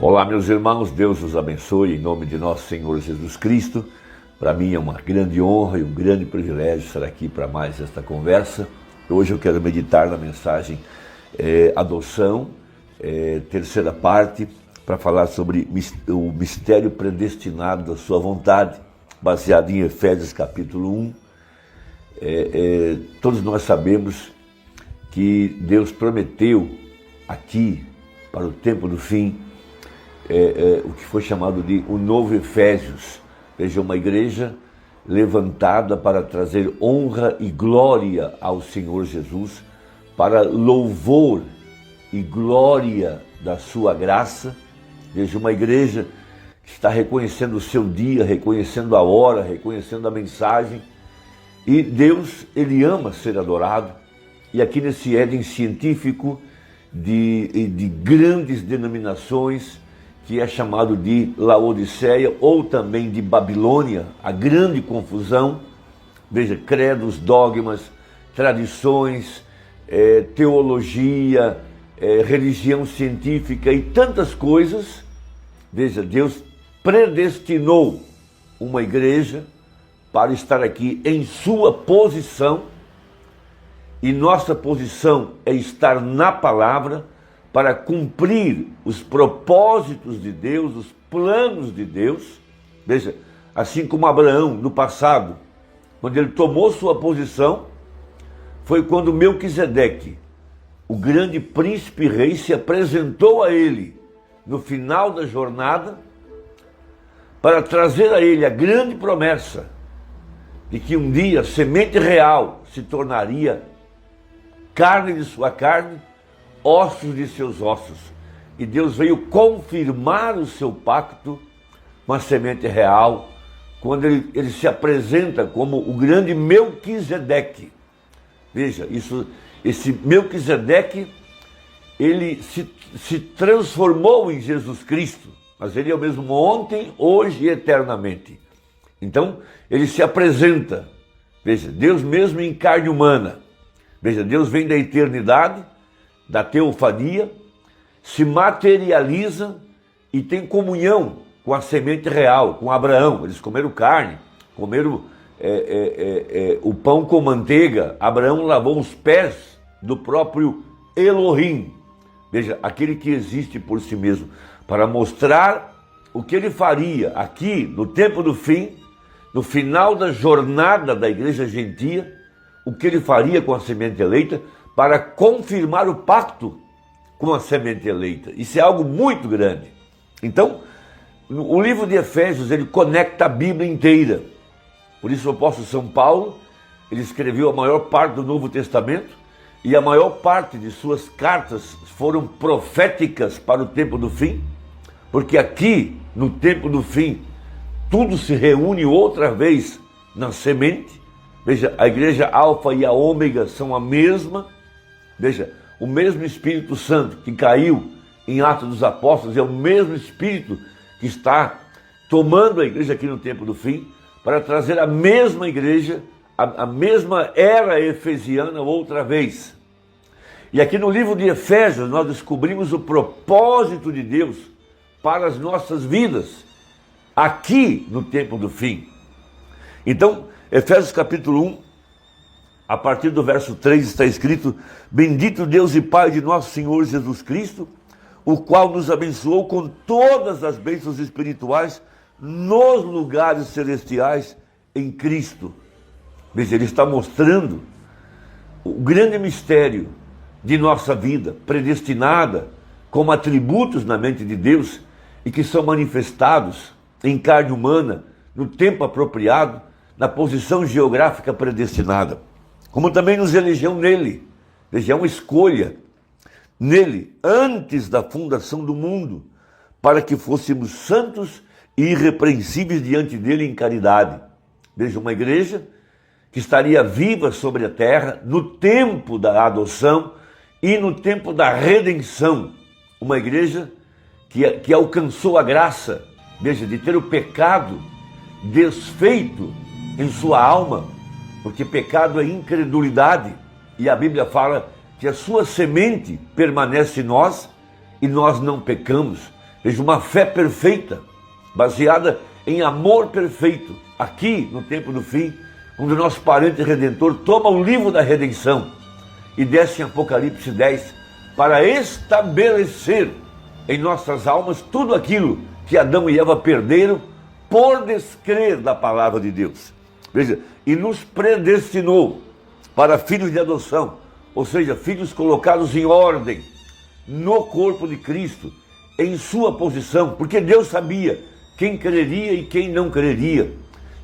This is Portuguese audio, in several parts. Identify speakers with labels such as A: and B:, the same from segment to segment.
A: Olá, meus irmãos, Deus os abençoe em nome de nosso Senhor Jesus Cristo. Para mim é uma grande honra e um grande privilégio estar aqui para mais esta conversa. Hoje eu quero meditar na mensagem Adoção, terceira parte, para falar sobre o mistério predestinado da sua vontade, baseado em Efésios capítulo 1. Todos nós sabemos que Deus prometeu aqui, para o tempo do fim, o que foi chamado de o novo Efésios. Veja, uma igreja levantada para trazer honra e glória ao Senhor Jesus, para louvor e glória da sua graça. Veja, uma igreja que está reconhecendo o seu dia, reconhecendo a hora, reconhecendo a mensagem. E Deus, Ele ama ser adorado. E aqui nesse Éden científico de grandes denominações, que é chamado de Laodiceia ou também de Babilônia, a grande confusão. Veja, credos, dogmas, tradições, teologia, religião científica e tantas coisas. Veja, Deus predestinou uma igreja para estar aqui em sua posição, e nossa posição é estar na palavra, para cumprir os propósitos de Deus, os planos de Deus. Veja, assim como Abraão, no passado, quando ele tomou sua posição, foi quando Melquisedeque, o grande príncipe rei, se apresentou a ele no final da jornada, para trazer a ele a grande promessa de que um dia a semente real se tornaria carne de sua carne, ossos de seus ossos. E Deus veio confirmar o seu pacto com a semente real, quando ele se apresenta como o grande Melquisedeque. Veja, esse Melquisedeque, ele se transformou em Jesus Cristo, mas ele é o mesmo ontem, hoje e eternamente. Então, ele se apresenta, veja, Deus mesmo em carne humana. Veja, Deus vem da eternidade, da teofania, se materializa e tem comunhão com a semente real, com Abraão. Eles comeram carne, comeram o pão com manteiga. Abraão lavou os pés do próprio Elohim. Veja, aquele que existe por si mesmo, para mostrar o que ele faria aqui no tempo do fim, no final da jornada da igreja gentia, o que ele faria com a semente eleita, para confirmar o pacto com a semente eleita. Isso é algo muito grande. Então, o livro de Efésios, ele conecta a Bíblia inteira. Por isso o apóstolo São Paulo, ele escreveu a maior parte do Novo Testamento, e a maior parte de suas cartas foram proféticas para o tempo do fim, porque aqui, no tempo do fim, tudo se reúne outra vez na semente. Veja, a igreja alfa e a ômega são a mesma. Veja, o mesmo Espírito Santo que caiu em Atos dos Apóstolos é o mesmo Espírito que está tomando a igreja aqui no tempo do fim, para trazer a mesma igreja, a mesma era efesiana outra vez. E aqui no livro de Efésios nós descobrimos o propósito de Deus para as nossas vidas, aqui no tempo do fim. Então, Efésios capítulo 1, a partir do verso 3 está escrito: bendito Deus e Pai de nosso Senhor Jesus Cristo, o qual nos abençoou com todas as bênçãos espirituais nos lugares celestiais em Cristo. Veja, ele está mostrando o grande mistério de nossa vida, predestinada como atributos na mente de Deus e que são manifestados em carne humana, no tempo apropriado, na posição geográfica predestinada. Como também nos elegeu nele. Veja, é uma escolha nele, antes da fundação do mundo, para que fôssemos santos e irrepreensíveis diante dele em caridade. Veja, uma igreja que estaria viva sobre a terra no tempo da adoção e no tempo da redenção. Uma igreja que alcançou a graça, veja, de ter o pecado desfeito em sua alma, porque pecado é incredulidade, e a Bíblia fala que a sua semente permanece em nós e nós não pecamos. Veja, uma fé perfeita, baseada em amor perfeito. Aqui, no tempo do fim, quando o nosso parente redentor toma o livro da redenção e desce em Apocalipse 10 para estabelecer em nossas almas tudo aquilo que Adão e Eva perderam por descrer da palavra de Deus. Veja, e nos predestinou para filhos de adoção, ou seja, filhos colocados em ordem no corpo de Cristo, em sua posição, porque Deus sabia quem creria e quem não creria.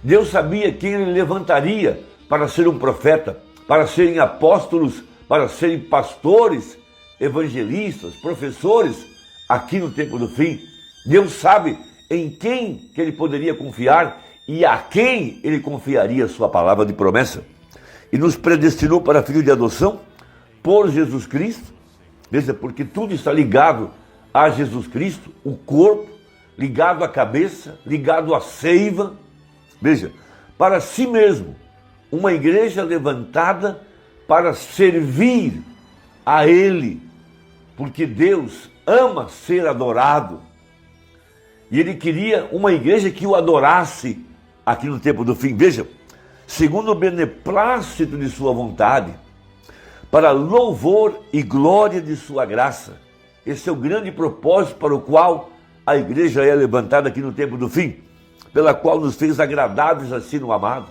A: Deus sabia quem ele levantaria para ser um profeta, para serem apóstolos, para serem pastores, evangelistas, professores, aqui no tempo do fim. Deus sabe em quem que ele poderia confiar e a quem ele confiaria a sua palavra de promessa. E nos predestinou para filho de adoção por Jesus Cristo. Veja, porque tudo está ligado a Jesus Cristo, o corpo, ligado à cabeça, ligado à seiva. Veja, para si mesmo, uma igreja levantada para servir a Ele, porque Deus ama ser adorado. E Ele queria uma igreja que o adorasse aqui no tempo do fim. Veja, segundo o beneplácito de sua vontade, para louvor e glória de sua graça. Esse é o grande propósito para o qual a igreja é levantada aqui no tempo do fim, pela qual nos fez agradáveis assim no amado.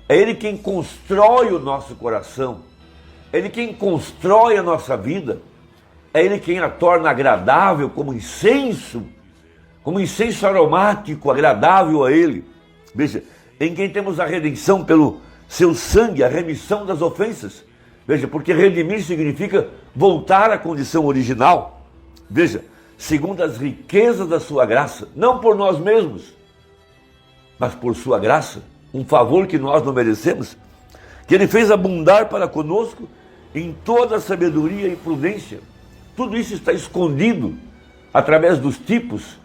A: É Ele quem constrói o nosso coração, é Ele quem constrói a nossa vida, é Ele quem a torna agradável como incenso aromático, agradável a Ele. Veja, em quem temos a redenção pelo seu sangue, a remissão das ofensas. Veja, porque redimir significa voltar à condição original. Veja, segundo as riquezas da sua graça, não por nós mesmos, mas por sua graça, um favor que nós não merecemos, que Ele fez abundar para conosco em toda a sabedoria e prudência. Tudo isso está escondido através dos tipos,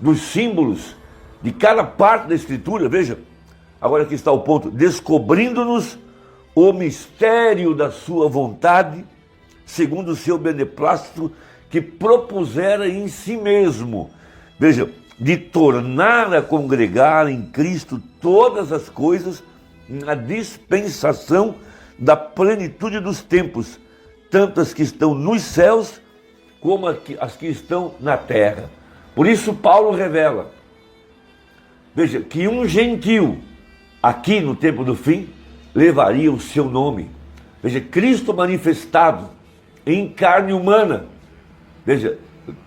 A: dos símbolos, de cada parte da Escritura. Veja, agora aqui está o ponto: descobrindo-nos o mistério da sua vontade, segundo o seu beneplácito, que propusera em si mesmo, veja, de tornar a congregar em Cristo todas as coisas na dispensação da plenitude dos tempos, tanto as que estão nos céus como as que estão na terra. Por isso Paulo revela, veja, que um gentil, aqui no tempo do fim, levaria o seu nome. Veja, Cristo manifestado em carne humana, veja,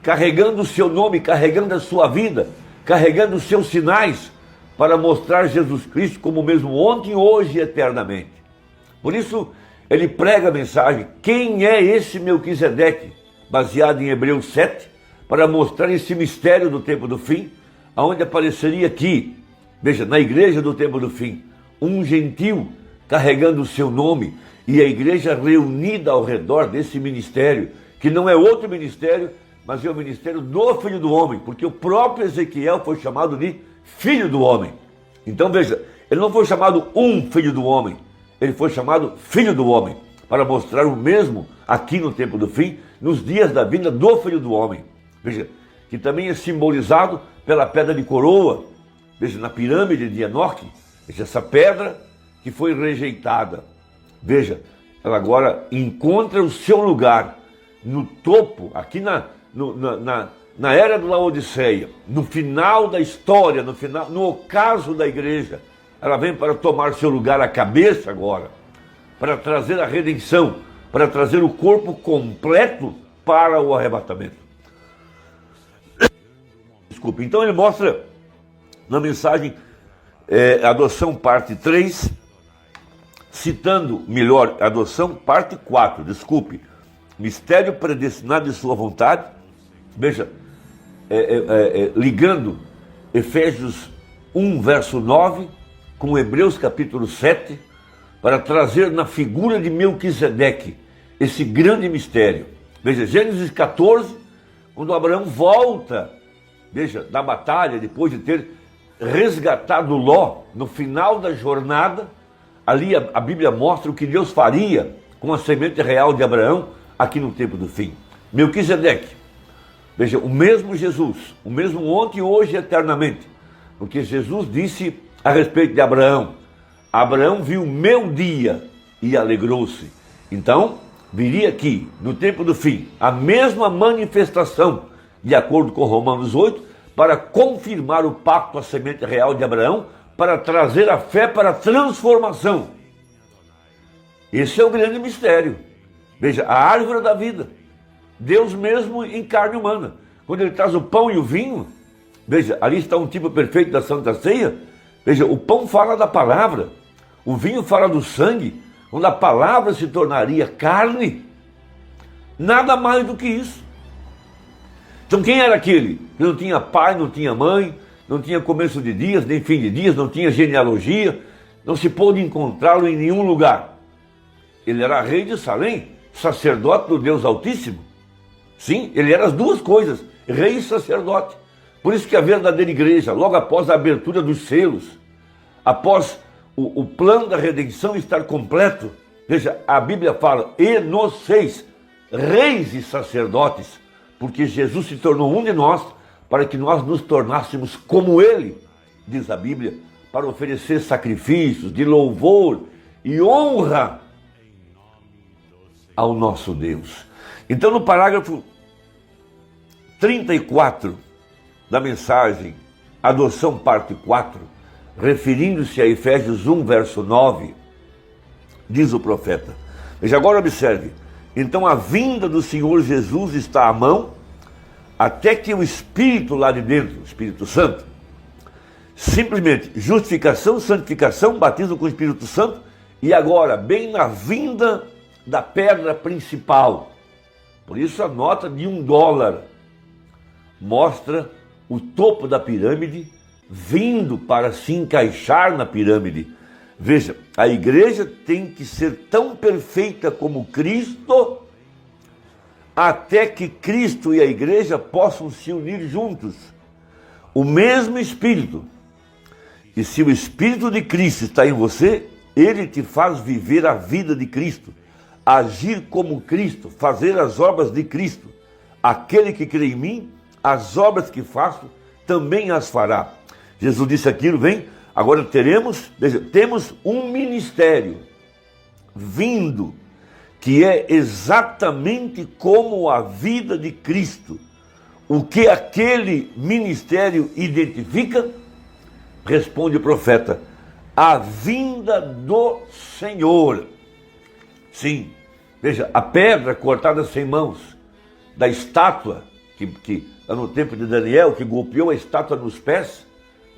A: carregando o seu nome, carregando a sua vida, carregando os seus sinais, para mostrar Jesus Cristo como o mesmo ontem, hoje e eternamente. Por isso, ele prega a mensagem: quem é esse Melquisedeque? Baseado em Hebreus 7, para mostrar esse mistério do tempo do fim, aonde apareceria aqui, veja, na igreja do tempo do fim, um gentil carregando o seu nome, e a igreja reunida ao redor desse ministério, que não é outro ministério, mas é o ministério do Filho do Homem, porque o próprio Ezequiel foi chamado de Filho do Homem. Então veja, ele não foi chamado um Filho do Homem, ele foi chamado Filho do Homem, para mostrar o mesmo aqui no tempo do fim, nos dias da vinda do Filho do Homem. Veja, que também é simbolizado pela pedra de coroa, veja, na pirâmide de Enoque, veja, essa pedra que foi rejeitada. Veja, ela agora encontra o seu lugar no topo, aqui na era do Laodiceia, no final da história, no ocaso da igreja. Ela vem para tomar seu lugar, a cabeça agora, para trazer a redenção, para trazer o corpo completo para o arrebatamento. Desculpe, então ele mostra na mensagem Adoção parte 3, citando, melhor, Adoção parte 4, desculpe, mistério predestinado de sua vontade. Veja, ligando Efésios 1, verso 9, com Hebreus capítulo 7, para trazer na figura de Melquisedeque esse grande mistério. Veja, Gênesis 14, quando Abraão volta, veja, da batalha, depois de ter resgatado Ló, no final da jornada, ali a Bíblia mostra o que Deus faria com a semente real de Abraão aqui no tempo do fim. Melquisedeque, Veja, o mesmo Jesus, o mesmo ontem, hoje e eternamente. Porque Jesus disse a respeito de Abraão: Abraão viu o meu dia e alegrou-se. Então, viria aqui, no tempo do fim, a mesma manifestação, de acordo com Romanos 8, para confirmar o pacto à semente real de Abraão, para trazer a fé para a transformação. Esse é o grande mistério. Veja, a árvore da vida, Deus mesmo em carne humana. Quando ele traz o pão e o vinho, veja, ali está um tipo perfeito da Santa Ceia. Veja, o pão fala da palavra, o vinho fala do sangue, quando a palavra se tornaria carne. Nada mais do que isso. Então quem era aquele que não tinha pai, não tinha mãe, não tinha começo de dias, nem fim de dias, não tinha genealogia, não se pôde encontrá-lo em nenhum lugar? Ele era rei de Salém, sacerdote do Deus Altíssimo. Sim, ele era as duas coisas, rei e sacerdote. Por isso que a verdadeira igreja, logo após a abertura dos selos, após o plano da redenção estar completo, veja, a Bíblia fala: e nos fez reis e sacerdotes, porque Jesus se tornou um de nós, para que nós nos tornássemos como ele, diz a Bíblia, para oferecer sacrifícios de louvor e honra ao nosso Deus. Então, no parágrafo 34 da mensagem Adoção, parte 4, referindo-se a Efésios 1, verso 9, diz o profeta. Veja, agora observe: então a vinda do Senhor Jesus está à mão, até que o Espírito lá de dentro, o Espírito Santo, simplesmente justificação, santificação, batismo com o Espírito Santo, e agora, bem na vinda da pedra principal. Por isso a nota de $1 mostra o topo da pirâmide vindo para se encaixar na pirâmide. Veja, a igreja tem que ser tão perfeita como Cristo, até que Cristo e a igreja possam se unir juntos. O mesmo Espírito. E se o Espírito de Cristo está em você, ele te faz viver a vida de Cristo, agir como Cristo, fazer as obras de Cristo. Aquele que crê em mim, as obras que faço, também as fará. Jesus disse aquilo, vem, agora temos um ministério vindo, que é exatamente como a vida de Cristo. O que aquele ministério identifica? Responde o profeta: a vinda do Senhor. Sim, veja, a pedra cortada sem mãos, da estátua, que no tempo de Daniel, que golpeou a estátua nos pés,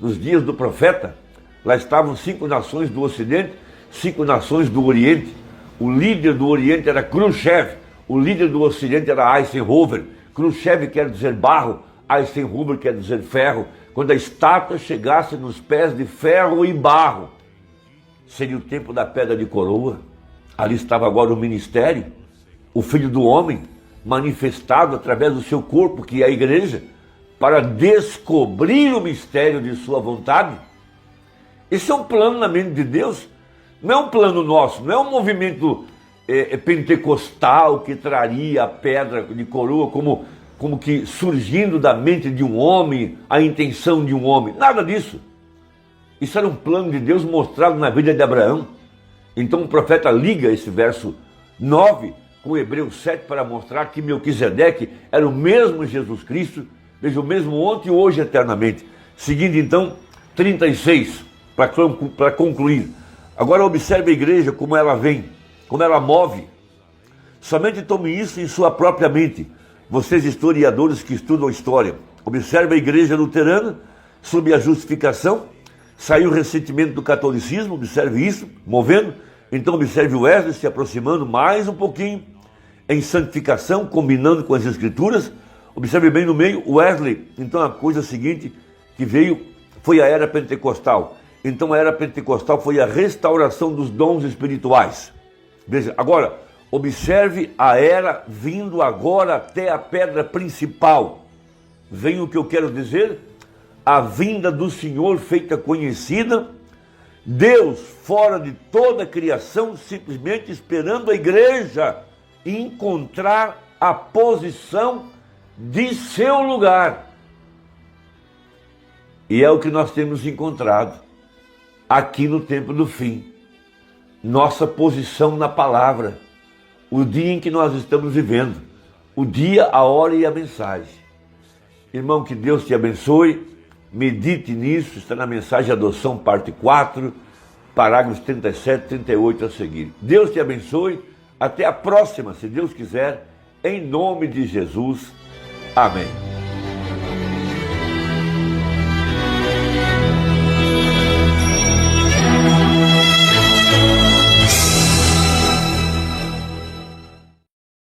A: nos dias do profeta, lá estavam 5 nações do Ocidente, 5 nações do Oriente. O líder do Oriente era Khrushchev, o líder do Ocidente era Eisenhower. Khrushchev quer dizer barro, Eisenhower quer dizer ferro. Quando a estátua chegasse nos pés de ferro e barro, seria o tempo da pedra de coroa. Ali estava agora o ministério, o Filho do Homem, manifestado através do seu corpo, que é a igreja, para descobrir o mistério de sua vontade. Esse é um plano na mente de Deus, não é um plano nosso, não é um movimento pentecostal que traria a pedra de coroa como que surgindo da mente de um homem, a intenção de um homem. Nada disso. Isso era um plano de Deus mostrado na vida de Abraão. Então o profeta liga esse verso 9 com Hebreus 7 para mostrar que Melquisedeque era o mesmo Jesus Cristo, veja, o mesmo ontem, hoje, eternamente. Seguindo então 36, para concluir. Agora observe a igreja, como ela vem, como ela move. Somente tome isso em sua própria mente, vocês historiadores que estudam história. Observe a igreja luterana, sob a justificação, saiu recentemente do catolicismo, observe isso, movendo. Então observe o Wesley se aproximando mais um pouquinho, em santificação, combinando com as escrituras. Observe bem no meio, o Wesley, então a coisa seguinte que veio, foi a era pentecostal. Então a era pentecostal foi a restauração dos dons espirituais. Veja, agora, observe a era vindo agora até a pedra principal. Vem o que eu quero dizer? A vinda do Senhor feita conhecida, Deus fora de toda a criação, simplesmente esperando a igreja encontrar a posição de seu lugar. E é o que nós temos encontrado aqui no tempo do fim. Nossa posição na palavra, o dia em que nós estamos vivendo, o dia, a hora e a mensagem. Irmão, que Deus te abençoe, medite nisso, está na mensagem Adoção, parte 4, parágrafos 37 e 38 a seguir. Deus te abençoe, até a próxima, se Deus quiser, em nome de Jesus. Amém.